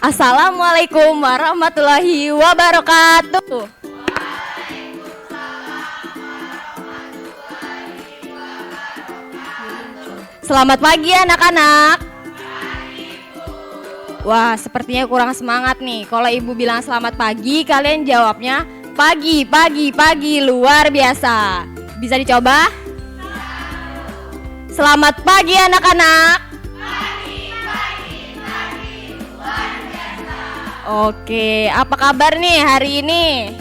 Assalamualaikum warahmatullahi wabarakatuh. Selamat pagi anak-anak. Wah, sepertinya kurang semangat nih. Kalau ibu bilang selamat pagi, kalian jawabnya pagi, pagi, pagi, luar biasa. Bisa dicoba? Selamat pagi anak-anak. Oke, apa kabar nih hari ini?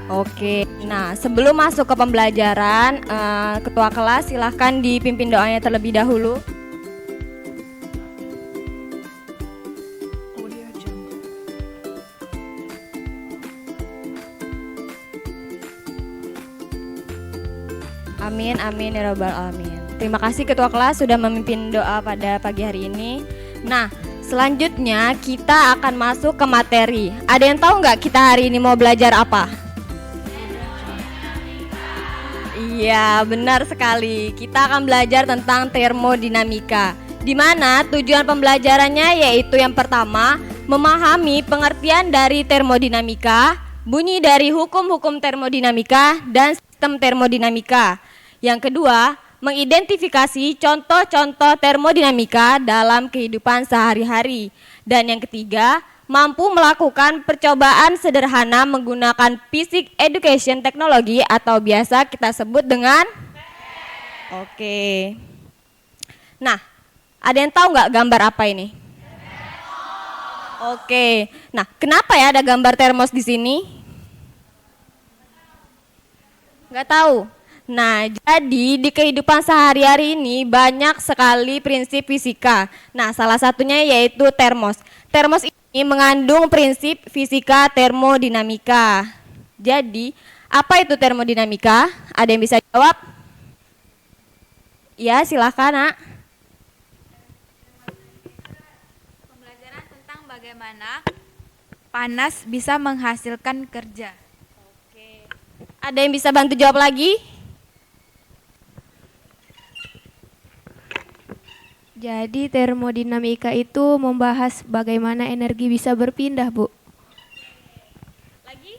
Oke, nah sebelum masuk ke pembelajaran, ketua kelas silahkan dipimpin doanya terlebih dahulu. Amin, amin ya rabbal alamin. Terima kasih ketua kelas sudah memimpin doa pada pagi hari ini. Nah, selanjutnya kita akan masuk ke materi. Ada yang tahu nggak kita hari ini mau belajar apa? Iya, benar sekali. Kita akan belajar tentang termodinamika. Di mana tujuan pembelajarannya yaitu yang pertama, memahami pengertian dari termodinamika, bunyi dari hukum-hukum termodinamika dan sistem termodinamika. Yang kedua, mengidentifikasi contoh-contoh termodinamika dalam kehidupan sehari-hari. Dan yang ketiga, mampu melakukan percobaan sederhana menggunakan Physics Education Technology atau biasa kita sebut dengan Oke. Nah, ada yang tahu nggak gambar apa ini? Oke. Nah, kenapa ya ada gambar termos di sini? Nggak tahu. Nah, jadi di kehidupan sehari-hari ini banyak sekali prinsip fisika. Nah, salah satunya yaitu termos. Termos ini mengandung prinsip fisika termodinamika. Jadi, apa itu termodinamika? Ada yang bisa jawab? Ya, silakan, Nak. Pembelajaran tentang bagaimana panas bisa menghasilkan kerja. Oke. Ada yang bisa bantu jawab lagi? Jadi termodinamika itu membahas bagaimana energi bisa berpindah, Bu. Lagi?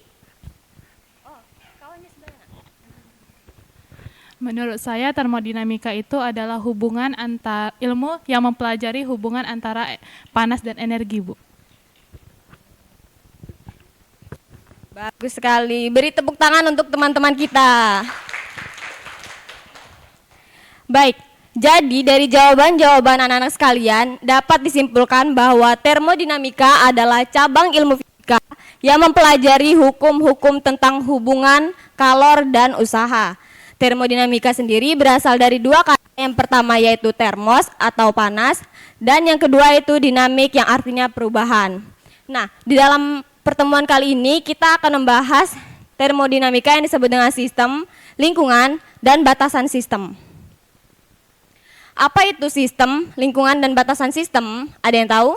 Oh, kawannya sebelah. Menurut saya termodinamika itu adalah hubungan antar ilmu yang mempelajari hubungan antara panas dan energi, Bu. Bagus sekali. Beri tepuk tangan untuk teman-teman kita. Baik. Jadi dari jawaban-jawaban anak-anak sekalian dapat disimpulkan bahwa termodinamika adalah cabang ilmu fisika yang mempelajari hukum-hukum tentang hubungan kalor dan usaha. Termodinamika sendiri berasal dari dua kata, yang pertama yaitu termos atau panas dan yang kedua itu dinamik yang artinya perubahan. Nah, di dalam pertemuan kali ini kita akan membahas termodinamika yang disebut dengan sistem, lingkungan, dan batasan sistem. Apa itu sistem, lingkungan, dan batasan sistem? Ada yang tahu?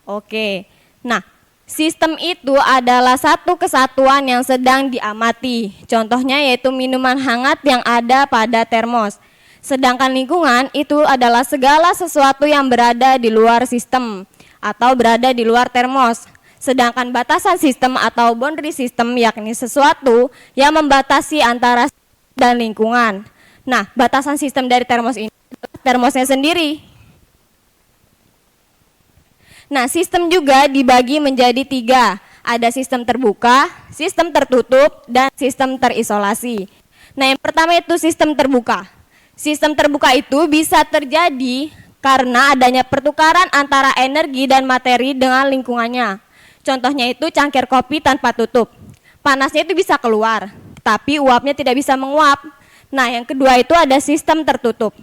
Oke. Nah, sistem itu adalah satu kesatuan yang sedang diamati. Contohnya yaitu minuman hangat yang ada pada termos. Sedangkan lingkungan itu adalah segala sesuatu yang berada di luar sistem atau berada di luar termos. Sedangkan batasan sistem atau boundary system yakni sesuatu yang membatasi antara dan lingkungan. Nah, batasan sistem dari termos ini termosnya sendiri. Nah, sistem juga dibagi menjadi tiga. Ada sistem terbuka, sistem tertutup, dan sistem terisolasi. Nah, yang pertama itu sistem terbuka. Sistem terbuka itu bisa terjadi karena adanya pertukaran antara energi dan materi dengan lingkungannya. Contohnya itu cangkir kopi tanpa tutup. Panasnya itu bisa keluar, tapi uapnya tidak bisa menguap. Nah, yang kedua itu ada sistem tertutup.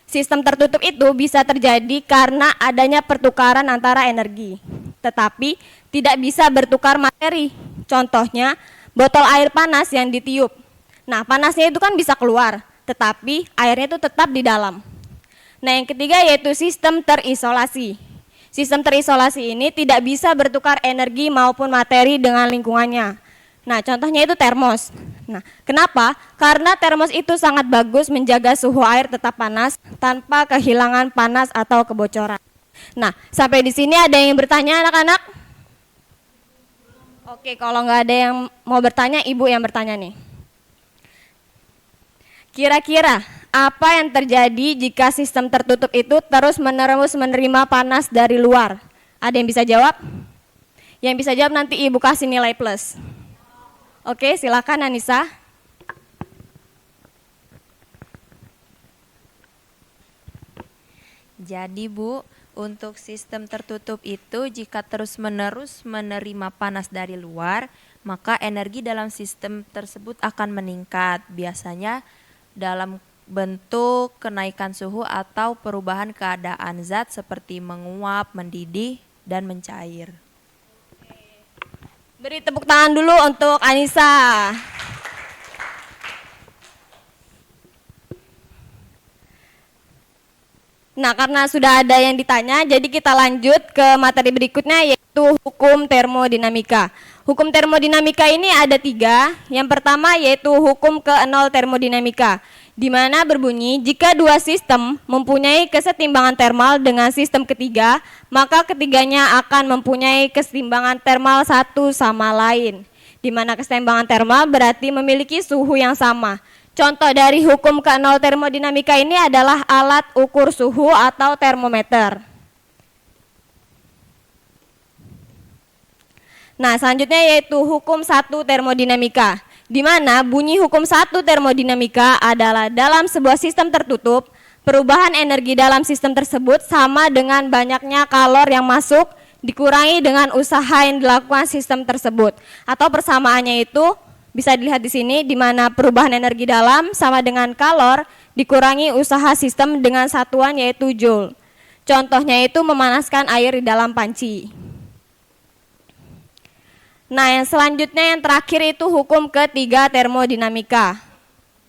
Sistem tertutup itu bisa terjadi karena adanya pertukaran antara energi, tetapi tidak bisa bertukar materi. Contohnya, botol air panas yang ditiup. Nah, panasnya itu kan bisa keluar, tetapi airnya itu tetap di dalam. Nah, yang ketiga yaitu sistem terisolasi. Sistem terisolasi ini tidak bisa bertukar energi maupun materi dengan lingkungannya. Nah, contohnya itu termos. Nah, kenapa? Karena termos itu sangat bagus menjaga suhu air tetap panas tanpa kehilangan panas atau kebocoran. Nah, sampai di sini ada yang bertanya anak-anak? Oke, kalau nggak ada yang mau bertanya, ibu yang bertanya nih. Kira-kira apa yang terjadi jika sistem tertutup itu terus-menerus menerima panas dari luar? Ada yang bisa jawab? Yang bisa jawab nanti ibu kasih nilai plus. Oke, silakan Anissa. Jadi Bu, untuk sistem tertutup itu jika terus-menerus menerima panas dari luar, maka energi dalam sistem tersebut akan meningkat. Biasanya dalam bentuk kenaikan suhu atau perubahan keadaan zat seperti menguap, mendidih, dan mencair. Beri tepuk tangan dulu untuk Anissa. Nah, karena sudah ada yang ditanya, jadi kita lanjut ke materi berikutnya, yaitu hukum termodinamika. Hukum termodinamika ini ada 3. Yang pertama yaitu hukum ke-0 termodinamika, di mana berbunyi jika dua sistem mempunyai kesetimbangan termal dengan sistem ketiga, maka ketiganya akan mempunyai kesetimbangan termal satu sama lain. Di mana kesetimbangan termal berarti memiliki suhu yang sama. Contoh dari hukum ke-0 termodinamika ini adalah alat ukur suhu atau termometer. Nah, selanjutnya yaitu hukum 1 termodinamika, di mana bunyi hukum 1 termodinamika adalah dalam sebuah sistem tertutup, perubahan energi dalam sistem tersebut sama dengan banyaknya kalor yang masuk dikurangi dengan usaha yang dilakukan sistem tersebut. Atau persamaannya itu bisa dilihat di sini, di mana perubahan energi dalam sama dengan kalor dikurangi usaha sistem dengan satuan yaitu joule. Contohnya itu memanaskan air di dalam panci. Nah, yang selanjutnya yang terakhir itu hukum ketiga termodinamika.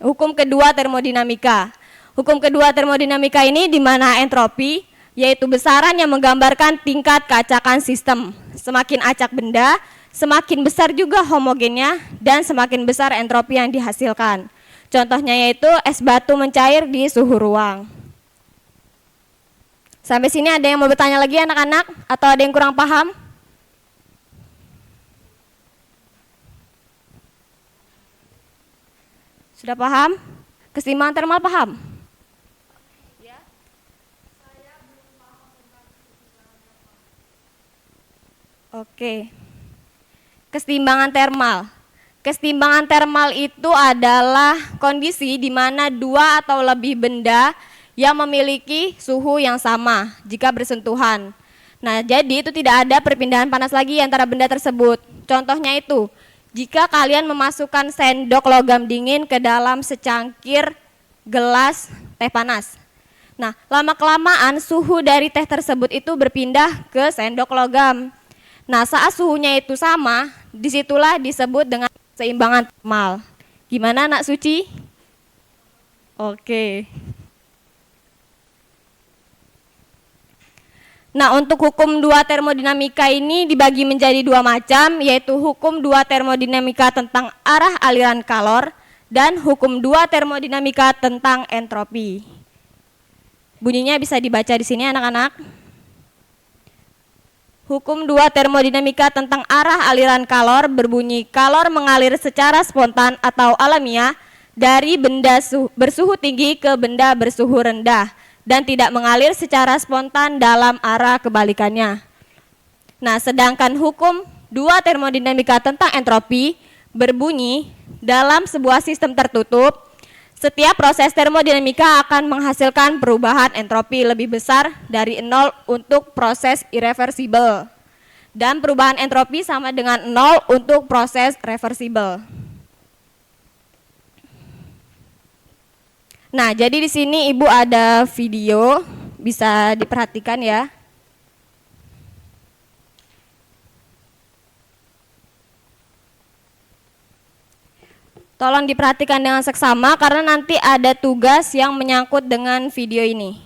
Hukum kedua termodinamika. Hukum kedua termodinamika ini di mana entropi yaitu besaran yang menggambarkan tingkat keacakan sistem. Semakin acak benda, semakin besar juga homogennya dan semakin besar entropi yang dihasilkan. Contohnya yaitu es batu mencair di suhu ruang. Sampai sini ada yang mau bertanya lagi anak-anak atau ada yang kurang paham? Sudah paham? Keseimbangan termal paham? Oke. Keseimbangan termal. Keseimbangan termal itu adalah kondisi di mana dua atau lebih benda yang memiliki suhu yang sama jika bersentuhan. Nah, jadi itu tidak ada perpindahan panas lagi antara benda tersebut. Contohnya itu, jika kalian memasukkan sendok logam dingin ke dalam secangkir gelas teh panas. Nah, lama-kelamaan suhu dari teh tersebut itu berpindah ke sendok logam. Nah, saat suhunya itu sama, disitulah disebut dengan keseimbangan termal. Gimana Nak Suci? Oke. Nah, untuk hukum 2 termodinamika ini dibagi menjadi 2 macam, yaitu hukum 2 termodinamika tentang arah aliran kalor dan hukum 2 termodinamika tentang entropi. Bunyinya bisa dibaca di sini anak-anak. Hukum 2 termodinamika tentang arah aliran kalor berbunyi kalor mengalir secara spontan atau alamiah dari benda bersuhu tinggi ke benda bersuhu rendah dan tidak mengalir secara spontan dalam arah kebalikannya. Nah, sedangkan hukum 2 termodinamika tentang entropi berbunyi dalam sebuah sistem tertutup, setiap proses termodinamika akan menghasilkan perubahan entropi lebih besar dari 0 untuk proses irreversibel. Dan perubahan entropi sama dengan 0 untuk proses reversibel. Nah, jadi di sini Ibu ada video, bisa diperhatikan ya. Tolong diperhatikan dengan seksama karena nanti ada tugas yang menyangkut dengan video ini.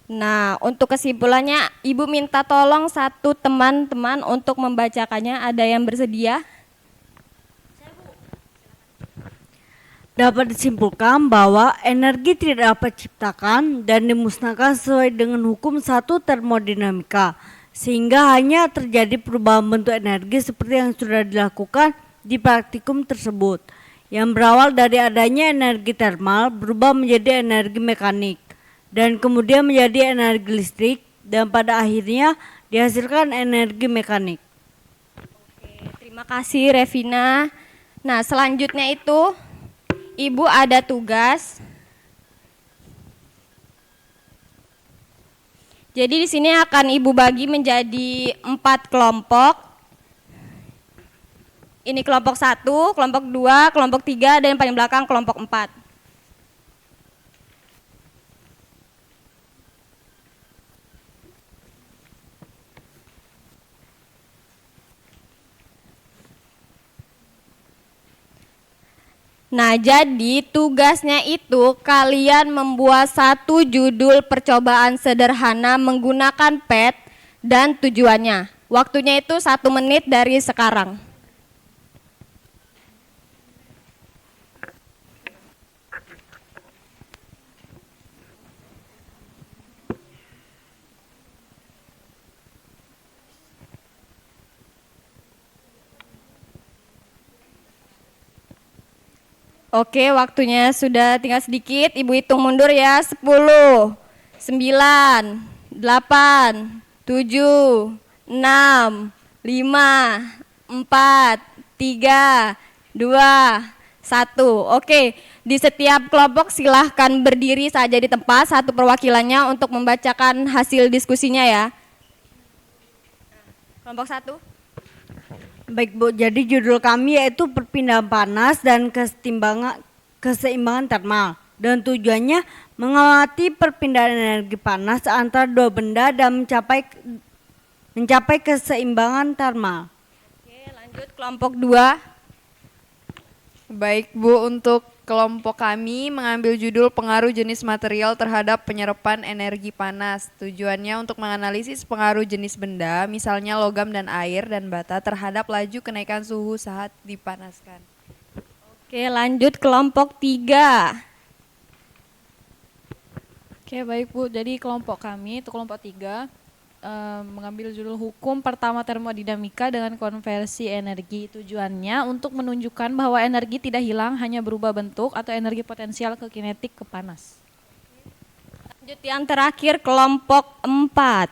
Nah, untuk kesimpulannya, Ibu minta tolong satu teman-teman untuk membacakannya. Ada yang bersedia? Dapat disimpulkan bahwa energi tidak dapat diciptakan dan dimusnahkan sesuai dengan hukum satu termodinamika, sehingga hanya terjadi perubahan bentuk energi seperti yang sudah dilakukan di praktikum tersebut, yang berawal dari adanya energi termal berubah menjadi energi mekanik, dan kemudian menjadi energi listrik, dan pada akhirnya dihasilkan energi mekanik. Terima kasih Revina. Nah, selanjutnya itu Ibu ada tugas. Jadi di sini akan Ibu bagi menjadi 4 kelompok. Ini kelompok 1, kelompok 2, kelompok 3, dan yang paling belakang kelompok 4. Nah, jadi tugasnya itu kalian membuat satu judul percobaan sederhana menggunakan pet dan tujuannya. Waktunya itu 1 menit dari sekarang. Oke, waktunya sudah tinggal sedikit. Ibu hitung mundur ya. 10, 9, 8, 7, 6, 5, 4, 3, 2, 1. Oke, di setiap kelompok silahkan berdiri saja di tempat satu perwakilannya untuk membacakan hasil diskusinya ya. Kelompok 1. Baik Bu, jadi judul kami yaitu perpindahan panas dan keseimbangan termal. Dan tujuannya mengamati perpindahan energi panas antara dua benda dan mencapai keseimbangan termal. Oke, lanjut kelompok 2. Baik Bu, untuk kelompok kami mengambil judul pengaruh jenis material terhadap penyerapan energi panas. Tujuannya untuk menganalisis pengaruh jenis benda, misalnya logam dan air dan bata terhadap laju kenaikan suhu saat dipanaskan. Oke, lanjut kelompok 3. Oke, baik Bu. Jadi kelompok kami itu kelompok 3 mengambil judul hukum pertama termodinamika dengan konversi energi. Tujuannya untuk menunjukkan bahwa energi tidak hilang, hanya berubah bentuk atau energi potensial ke kinetik ke panas. Lanjut yang terakhir kelompok 4.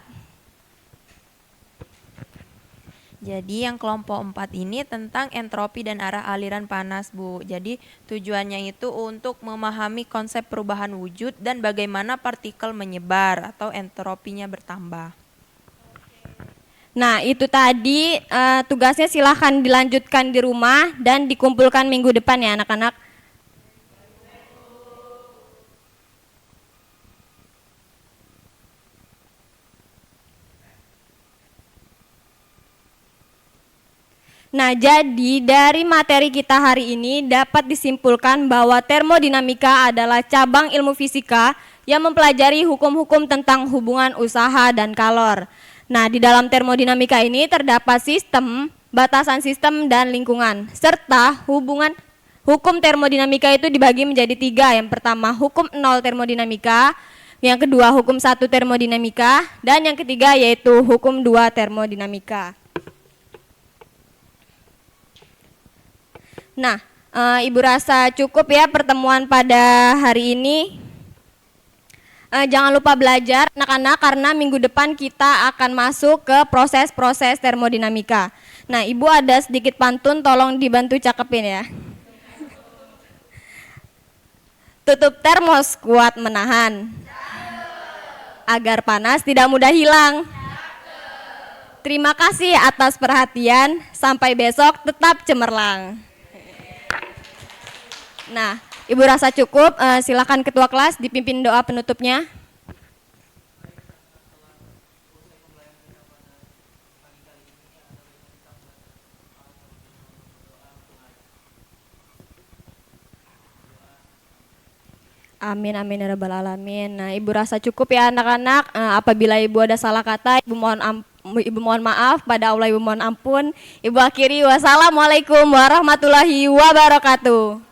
Jadi yang kelompok 4 ini tentang entropi dan arah aliran panas Bu. Jadi tujuannya itu untuk memahami konsep perubahan wujud dan bagaimana partikel menyebar atau entropinya bertambah. Nah, itu tadi tugasnya silahkan dilanjutkan di rumah dan dikumpulkan minggu depan ya anak-anak. Nah, jadi dari materi kita hari ini dapat disimpulkan bahwa termodinamika adalah cabang ilmu fisika yang mempelajari hukum-hukum tentang hubungan usaha dan kalor. Nah, di dalam termodinamika ini terdapat sistem, batasan sistem, dan lingkungan. Serta hukum termodinamika itu dibagi menjadi 3. Yang pertama hukum 0 termodinamika, yang kedua hukum 1 termodinamika, dan yang ketiga yaitu hukum 2 termodinamika. Nah, Ibu rasa cukup ya pertemuan pada hari ini. Jangan lupa belajar anak-anak karena minggu depan kita akan masuk ke proses-proses termodinamika. Nah, Ibu ada sedikit pantun, tolong dibantu cakepin ya. Tutup termos kuat menahan agar panas tidak mudah hilang. Terima kasih atas perhatian, sampai besok tetap cemerlang. Nah, Ibu rasa cukup, silakan ketua kelas dipimpin doa penutupnya. Amin amin ya rabbal alamin. Nah, Ibu rasa cukup ya anak-anak. Apabila Ibu ada salah kata, Ibu mohon maaf, pada Allah Ibu mohon ampun. Ibu akhiri, wassalamualaikum warahmatullahi wabarakatuh.